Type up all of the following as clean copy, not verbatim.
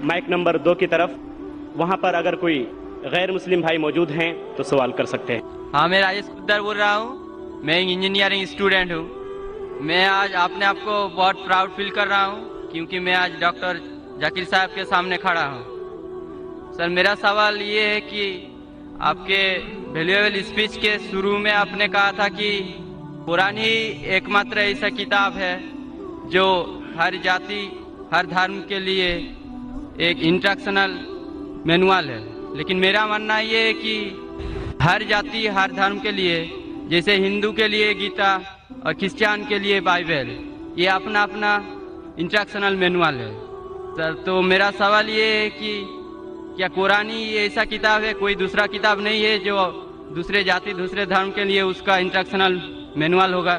Mic number 2 کی طرف، وہاں پر اگر کوئی غیر مسلم بھائی موجود ہیں تو سوال کر سکتے ہیں۔ ہاں، میں راجیش کدر بول رہا ہوں، میں ایک انجینئرنگ اسٹوڈنٹ ہوں۔ میں آج اپنے آپ کو بہت پراؤڈ فیل کر رہا ہوں کیونکہ میں آج ڈاکٹر ذاکر صاحب کے سامنے کھڑا ہوں۔ سر، میرا سوال یہ ہے کہ آپ کے ویلیویبل اسپیچ کے شروع میں آپ نے کہا تھا کہ قرآن ہی ایک ماتر ایسا کتاب ہے جو ہر جاتی ہر دھرم کے لیے ایک انسٹرکشنل مینوال ہے، لیکن میرا ماننا یہ ہے کہ ہر جاتی ہر دھرم کے لیے، جیسے ہندو کے لیے گیتا اور کرسچین کے لیے بائبل، یہ اپنا اپنا انسٹرکشنل مینوال ہے۔ سر، تو میرا سوال یہ ہے کہ کیا قرآن ہی ایسا کتاب ہے، کوئی دوسرا کتاب نہیں ہے جو دوسرے جاتی دوسرے دھرم کے لیے اس کا انسٹرکشنل مینوال ہوگا؟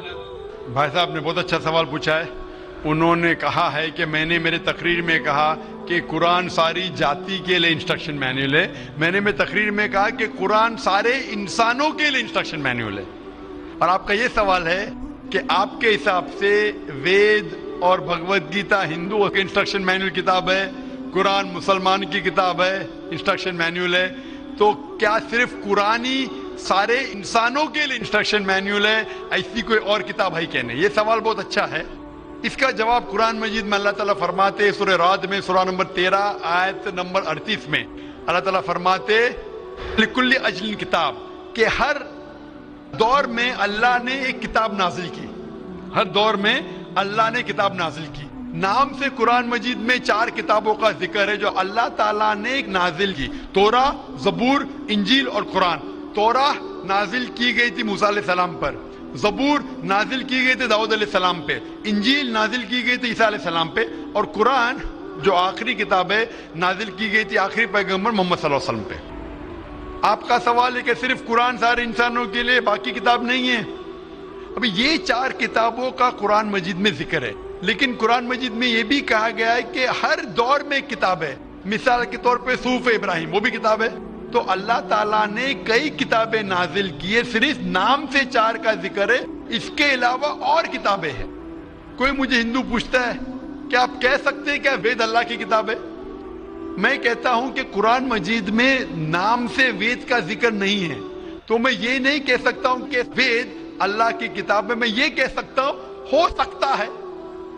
بھائی صاحب نے بہت اچھا سوال پوچھا ہے۔ انہوں نے کہا ہے کہ میں نے میرے تقریر میں کہا کہ قرآن ساری جاتی کے لیے انسٹرکشن مینوئل ہے۔ میں نے میرے تقریر میں کہا کہ قرآن سارے انسانوں کے لیے انسٹرکشن مینوئل ہے۔ اور آپ کا یہ سوال ہے کہ آپ کے حساب سے وید اور بھگوت گیتا ہندو کے انسٹرکشن مینوئل کتاب ہے، قرآن مسلمان کی کتاب ہے، انسٹرکشن مینوئل ہے، تو کیا صرف قرآن ہی سارے انسانوں کے لیے انسٹرکشن مینوئل ہے، ایسی کوئی اور کتاب ہے کہ نہیں؟ یہ سوال بہت اچھا ہے۔ اس کا جواب قرآن مجید میں اللہ تعالیٰ فرماتے، سورہ رعد میں سورہ نمبر 13 آیت نمبر 38 میں اللہ تعالیٰ فرماتے لکل اجل کتاب، کہ ہر دور میں اللہ نے ایک کتاب نازل کی، ہر دور میں اللہ نے کتاب نازل کی۔ نام سے قرآن مجید میں 4 کتابوں کا ذکر ہے جو اللہ تعالیٰ نے ایک نازل کی، توراہ، زبور، انجیل اور قرآن۔ توراہ نازل کی گئی تھی موسیٰ علیہ السلام پر، زبور نازل کی گئی تھی داؤد علیہ السلام پہ، انجیل نازل کی گئی تھی عیسیٰ علیہ السلام پہ، اور قرآن جو آخری کتاب ہے نازل کی گئی تھی آخری پیغمبر محمد صلی اللہ علیہ وسلم پہ۔ آپ کا سوال ہے کہ صرف قرآن سارے انسانوں کے لیے، باقی کتاب نہیں ہے؟ ابھی یہ 4 کتابوں کا قرآن مجید میں ذکر ہے، لیکن قرآن مجید میں یہ بھی کہا گیا ہے کہ ہر دور میں ایک کتاب ہے۔ مثال کے طور پہ صحف ابراہیم، وہ بھی کتاب ہے۔ تو اللہ تعالیٰ نے کئی کتابیں نازل کی ہے، صرف نام سے 4 کا ذکر ہے، اس کے علاوہ اور کتابیں ہیں۔ کوئی مجھے ہندو پوچھتا ہے کہ آپ کہہ سکتے ہیں کیا وید اللہ کی کتاب ہے؟ میں کہتا ہوں کہ قرآن مجید میں نام سے وید کا ذکر نہیں ہے، تو میں یہ نہیں کہہ سکتا ہوں کہ وید اللہ کی کتاب ہے۔ میں یہ کہہ سکتا ہوں ہو سکتا ہے،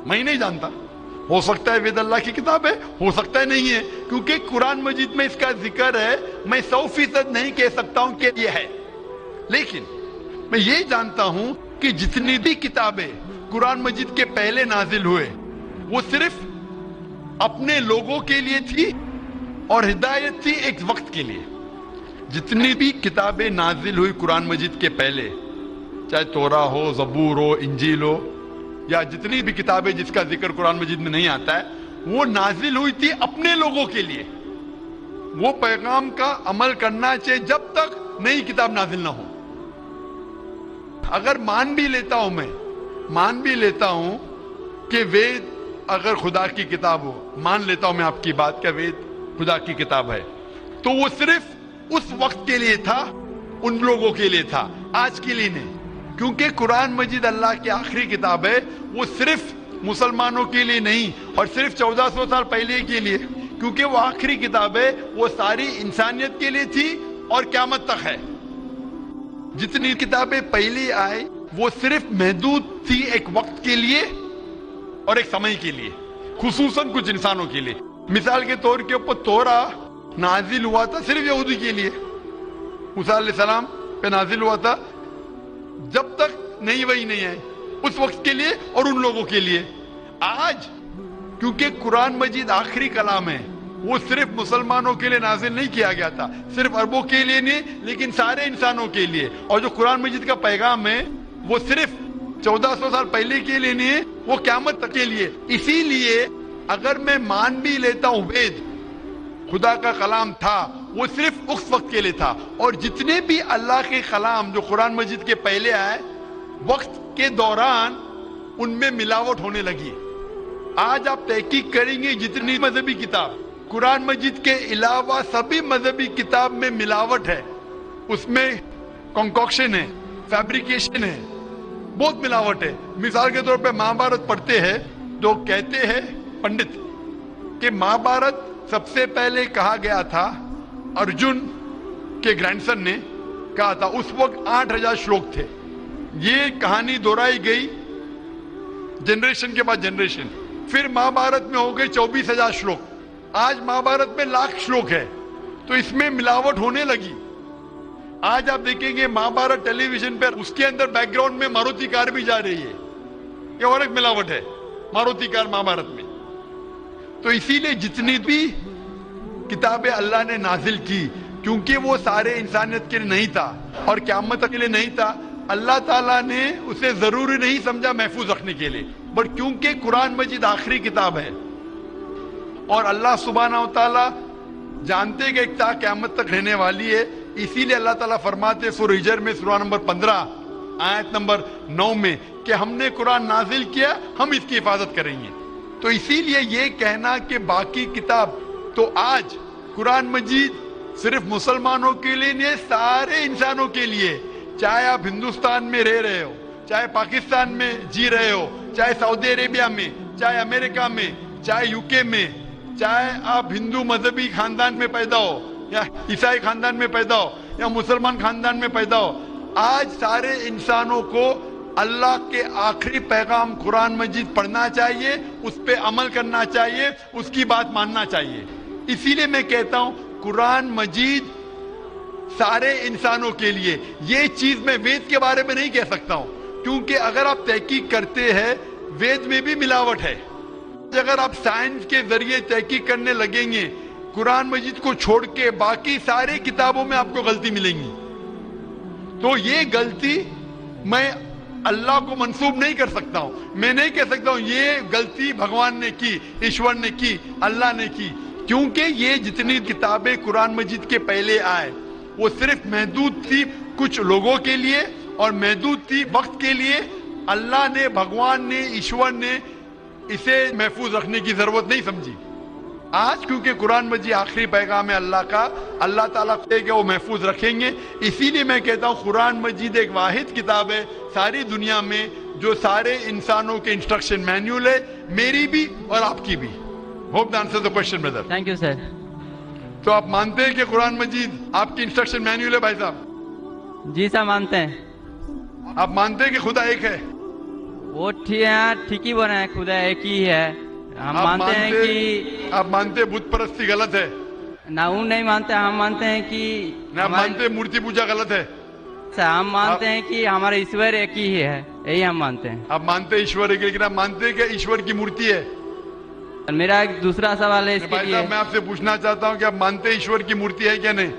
میں نہیں جانتا، ہو سکتا ہے وید اللہ کی کتاب ہے، ہو سکتا ہے نہیں ہے، کیونکہ قرآن مجید میں اس کا ذکر ہے۔ میں 100% نہیں کہہ سکتا ہوں کہ یہ ہے، لیکن میں یہ جانتا ہوں کہ جتنی بھی کتابیں قرآن مجید کے پہلے نازل ہوئے وہ صرف اپنے لوگوں کے لیے تھی اور ہدایت تھی ایک وقت کے لیے۔ جتنی بھی کتابیں نازل ہوئی قرآن مجید کے پہلے، چاہے توراہ ہو، زبور ہو، انجیل ہو، یا جتنی بھی کتابیں جس کا ذکر قرآن مجید میں نہیں آتا ہے، وہ نازل ہوئی تھی اپنے لوگوں کے لیے۔ وہ پیغام کا عمل کرنا چاہیے جب تک نئی کتاب نازل نہ ہو۔ اگر مان بھی لیتا ہوں کہ وید اگر خدا کی کتاب ہو، مان لیتا ہوں میں آپ کی بات کہ وید خدا کی کتاب ہے، تو وہ صرف اس وقت کے لیے تھا، ان لوگوں کے لیے تھا، آج کے لیے نہیں۔ کیونکہ قرآن مجید اللہ کی آخری کتاب ہے، وہ صرف مسلمانوں کے لیے نہیں اور صرف 1400 سال پہلے کے لیے، کیونکہ وہ آخری کتاب ہے، وہ ساری انسانیت کے لیے تھی اور قیامت تک ہے۔ جتنی کتابیں پہلے آئی وہ صرف محدود تھی ایک وقت کے لیے اور ایک سمے کے لیے، خصوصاً کچھ انسانوں کے لیے۔ مثال کے طور کے اوپر توراہ نازل ہوا تھا صرف یہودی کے لیے، موسیٰ علیہ السلام پہ نازل ہوا تھا جب تک نئی وحی نہیں آئی، اس وقت کے لیے اور ان لوگوں کے لیے۔ آج کیونکہ قرآن مجید آخری کلام ہے، وہ صرف مسلمانوں کے لیے نازل نہیں کیا گیا تھا، صرف عربوں کے لیے نہیں لیکن سارے انسانوں کے لیے۔ اور جو قرآن مجید کا پیغام ہے وہ صرف 1400 سال پہلے کے لیے نہیں ہے، وہ قیامت تک کے لیے۔ اسی لیے اگر میں مان بھی لیتا ہوں وید خدا کا کلام تھا، وہ صرف اس وقت کے لیے تھا، اور جتنے بھی اللہ کے کلام جو قرآن مجید کے پہلے آئے وقت کے دوران ان میں ملاوٹ ہونے لگی۔ آج آپ تحقیق کریں گے جتنی مذہبی کتاب، قرآن مجید کے علاوہ سبھی مذہبی کتاب میں ملاوٹ ہے، اس میں کنکوکشن ہے، فیبریکیشن ہے، بہت ملاوٹ ہے۔ مثال کے طور پہ مہابھارت پڑھتے ہیں تو کہتے ہیں پنڈت کہ مہابھارت سب سے پہلے کہا گیا تھا ارجن کے گرینڈسن نے کہا تھا, اس وقت 8000 شلوک تھے. یہ کہانی دہرائی گئی جنریشن کے بعد جنریشن. پھر مہابھارت میں ہو گئے 24,000 شلوک. آج مہابھارت میں 1,00,000 شلوک ہے, تو اس میں ملاوٹ ہونے لگی. آج آپ دیکھیں گے مہابھارت ٹیلی ویژن پر, اس کے اندر بیک گراؤنڈ میں ماروتی کار بھی جا رہی ہے. یہ اور ایک ملاوٹ ہے, ماروتی کار مہابھارت میں. تو اسی لیے جتنی بھی کتابیں اللہ نے نازل کی, کیونکہ وہ سارے انسانیت کے لیے نہیں تھا اور قیامت کے لیے نہیں تھا, اللہ تعالیٰ نے اسے ضروری نہیں سمجھا محفوظ رکھنے کے لیے. بٹ کیونکہ قرآن مجید آخری کتاب ہے اور اللہ سبحانہ و تعالیٰ جانتے کہ ایک تا قیامت تک رہنے والی ہے, اسی لیے اللہ تعالیٰ فرماتے سورہ ہجر میں سورہ نمبر 15 آیت نمبر 9 میں کہ ہم نے قرآن نازل کیا, ہم اس کی حفاظت کریں گے. تو اسی لیے یہ کہنا کہ باقی کتاب, تو آج قرآن مجید صرف مسلمانوں کے لیے نہیں, سارے انسانوں کے لیے. چاہے آپ ہندوستان میں رہ رہے ہو, چاہے پاکستان میں جی رہے ہو, چاہے سعودی عربیہ میں, چاہے امریکہ میں, چاہے یو کے میں, چاہے آپ ہندو مذہبی خاندان میں پیدا ہو یا عیسائی خاندان میں پیدا ہو یا مسلمان خاندان میں پیدا ہو, آج سارے انسانوں کو اللہ کے آخری پیغام قرآن مجید پڑھنا چاہیے, اس پہ عمل کرنا چاہیے, اس کی بات ماننا چاہیے. اسی لیے میں کہتا ہوں قرآن مجید سارے انسانوں کے لیے. یہ چیز میں وید کے بارے میں نہیں کہہ سکتا ہوں, کیونکہ اگر آپ تحقیق کرتے ہیں وید میں بھی ملاوٹ ہے. اگر آپ سائنس کے ذریعے تحقیق کرنے لگیں گے قرآن مجید کو چھوڑ کے باقی سارے کتابوں میں آپ کو غلطی ملیں گی. تو یہ غلطی میں اللہ کو منسوب نہیں کر سکتا ہوں. میں نہیں کہہ سکتا ہوں یہ غلطی بھگوان نے کی, ایشور نے کی, اللہ نے کی, کیونکہ یہ جتنی کتابیں قرآن مجید کے پہلے آئے وہ صرف محدود تھی کچھ لوگوں کے لیے اور محدود تھی وقت کے لیے. اللہ نے, بھگوان نے, ایشور نے اسے محفوظ رکھنے کی ضرورت نہیں سمجھی. آج کیونکہ قرآن مجید آخری پیغام ہے اللہ کا, اللہ تعالیٰ کہ وہ محفوظ رکھیں گے. اسی لیے میں کہتا ہوں قرآن مجید ایک واحد کتاب ہے ساری دنیا میں جو سارے انسانوں کے انسٹرکشن مینیول ہے, میری بھی اور آپ کی بھی. Hope the answer the question Brother. Thank you sir. تو آپ مانتے ہیں کہ قرآن مجید آپ کی انسٹرکشن مینیول ہے بھائی صاحب؟ جی سر مانتے ہیں. آپ مانتے ہیں کہ خدا ایک ہے؟ وہ ٹھیک ہی بنا ہے, خدا ایک ہی ہے. ہم مانتے ہیں کہ آپ مانتے بت پرستی غلط ہے؟ نہ وہ نہیں مانتے, ہم مانتے ہیں کہ آپ مانتے مورتی پوجا غلط ہے؟ ہم مانتے ہیں کہ ہمارا ایشور ایک ہی ہے, یہی ہم مانتے ہیں. آپ مانتے ایشور ایک, لیکن آپ مانتے ہیں کہ ایشور کی مورتی ہے؟ میرا ایک دوسرا سوال ہے اس کے لیے. میں آپ سے پوچھنا چاہتا ہوں کہ آپ مانتے ہیں ایشور کی مورتی ہے کیا نہیں؟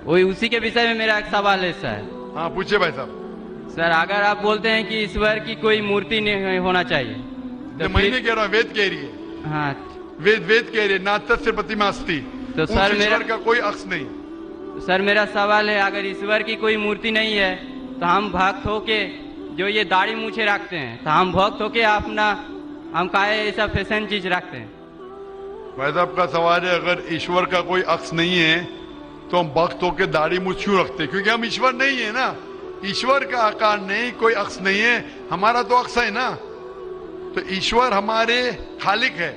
وہی اسی کے وشے میں میرا ایک سوال ہے سر. ہاں پوچھے بھائی صاحب. سر اگر آپ بولتے ہیں کہ ایشور کی کوئی مورتی نہیں ہونا چاہیے, میں نہیں کہہ رہا ہوں, وید کہہ رہی ہے. ہاں وید کہہ رہی ہے ناتسیہ پرتیما استی, تو سر میرا کا کوئی عکس نہیں. سر میرا سوال ہے اگر ایشور کی کوئی مورتی نہیں ہے تو ہم بھکت ہو کے جو یہ داڑھی مونچھے رکھتے ہیں تو ہم بھکت ہو کے اپنا ہم کائے ایسا فیشن چیز رکھتے ہیں. بھائی صاحب کا سوال ہے اگر ایشور کا کوئی عکس نہیں ہے تو ہم بھکت ہو کے داڑھی مونچھ کیوں رکھتے ہیں؟ کیونکہ ہم ایشور نہیں ہے نا. ایشور کا آکار نہیں, کوئی عکس نہیں ہے, ہمارا تو عکس ہے نا. تو ایشور ہمارے خالق ہے,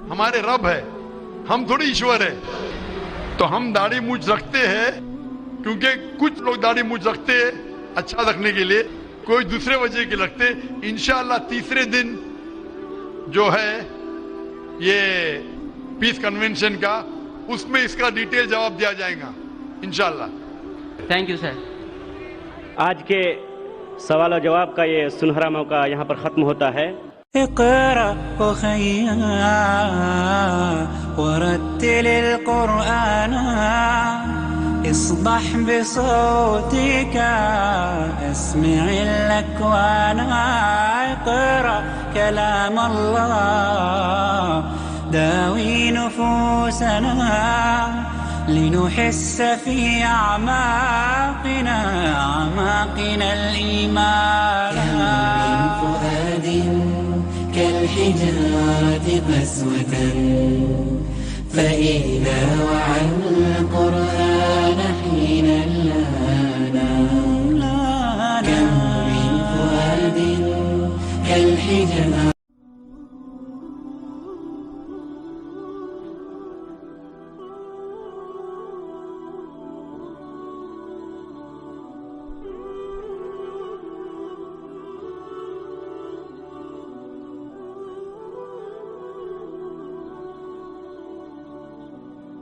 ہمارے رب ہے, ہم تھوڑی ایشور ہے. تو ہم داڑھی مونچھ رکھتے ہیں کیونکہ کچھ لوگ داڑھی مونچھ رکھتے ہیں اچھا رکھنے کے لیے, کوئی دوسرے وجہ کے رکھتے. انشاءاللہ تیسرے دن جو ہے یہ پیس کنونشن کا, اس میں اس کا ڈیٹیل جواب دیا جائے گا انشاءاللہ. Thank you sir. آج کے سوال و جواب کا یہ سنہرا موقع یہاں پر ختم ہوتا ہے. اقرأ أخيا ورتل القرآن اصبح بصوتك اسمع الأكوان. اقرأ كلام الله داوي نفوسنا لنحس في أعماقنا الإيمان. من فؤاد كالحجارة قسوة فإذا وعى القرآن حين لانا. كم من فؤاد كالحجارة